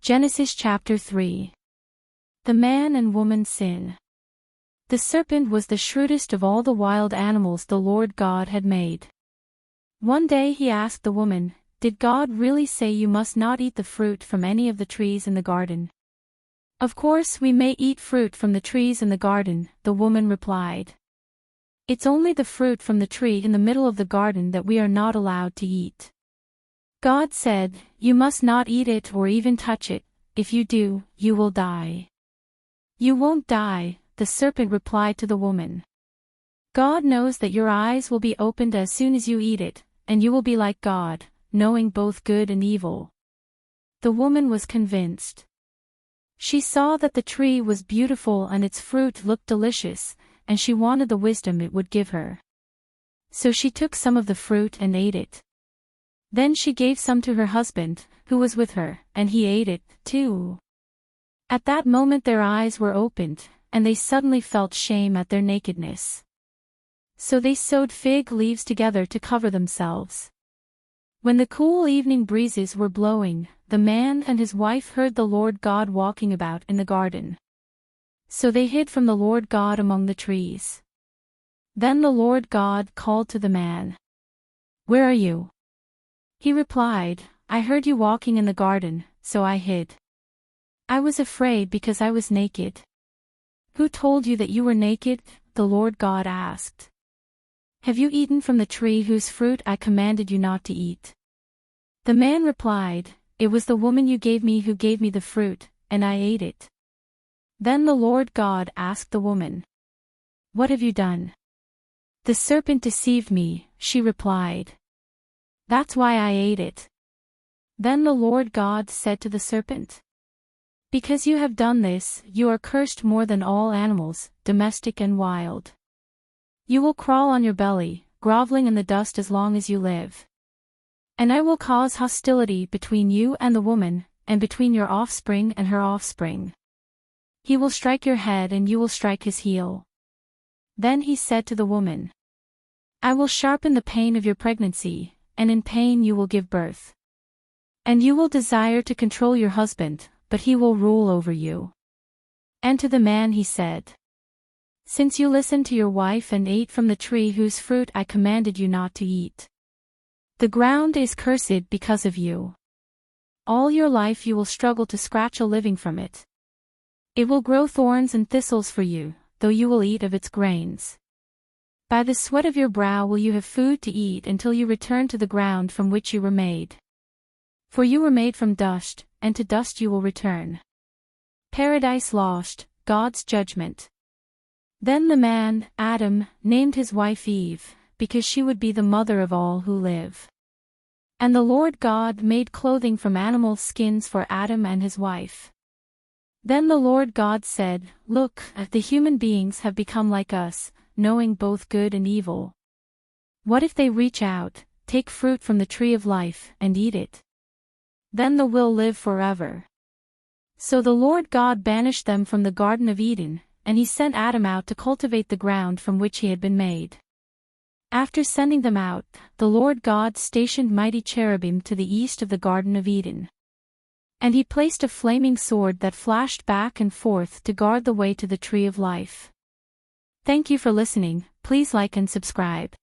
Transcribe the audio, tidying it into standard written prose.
Genesis chapter 3. The man and woman sin. The serpent was the shrewdest of all the wild animals the Lord God had made. One day he asked the woman, "Did God really say you must not eat the fruit from any of the trees in the garden?" "Of course we may eat fruit from the trees in the garden," the woman replied. "It's only the fruit from the tree in the middle of the garden that we are not allowed to eat. God said, you must not eat it or even touch it. If you do, you will die." "You won't die," the serpent replied to the woman. "God knows that your eyes will be opened as soon as you eat it, and you will be like God, knowing both good and evil." The woman was convinced. She saw that the tree was beautiful and its fruit looked delicious, and she wanted the wisdom it would give her. So she took some of the fruit and ate it. Then she gave some to her husband, who was with her, and he ate it, too. At that moment their eyes were opened, and they suddenly felt shame at their nakedness. So they sewed fig leaves together to cover themselves. When the cool evening breezes were blowing, the man and his wife heard the Lord God walking about in the garden. So they hid from the Lord God among the trees. Then the Lord God called to the man. "Where are you?" He replied, "I heard you walking in the garden, so I hid. I was afraid because I was naked." "Who told you that you were naked?" the Lord God asked. "Have you eaten from the tree whose fruit I commanded you not to eat?" The man replied, "It was the woman you gave me who gave me the fruit, and I ate it." Then the Lord God asked the woman, "What have you done?" "The serpent deceived me," she replied. "That's why I ate it." Then the Lord God said to the serpent, "Because you have done this, you are cursed more than all animals, domestic and wild. You will crawl on your belly, groveling in the dust as long as you live. And I will cause hostility between you and the woman, and between your offspring and her offspring. He will strike your head and you will strike his heel." Then he said to the woman, "I will sharpen the pain of your pregnancy, and in pain you will give birth. And you will desire to control your husband, but he will rule over you." And to the man he said, "Since you listened to your wife and ate from the tree whose fruit I commanded you not to eat, the ground is cursed because of you. All your life you will struggle to scratch a living from it. It will grow thorns and thistles for you, though you will eat of its grains. By the sweat of your brow will you have food to eat until you return to the ground from which you were made. For you were made from dust, and to dust you will return." Paradise Lost, God's Judgment. Then the man, Adam, named his wife Eve, because she would be the mother of all who live. And the Lord God made clothing from animal skins for Adam and his wife. Then the Lord God said, "Look, the human beings have become like us, knowing both good and evil. What if they reach out, take fruit from the tree of life, and eat it? Then they will live forever." So the Lord God banished them from the Garden of Eden, and he sent Adam out to cultivate the ground from which he had been made. After sending them out, the Lord God stationed mighty cherubim to the east of the Garden of Eden. And he placed a flaming sword that flashed back and forth to guard the way to the tree of life. Thank you for listening. Please like and subscribe.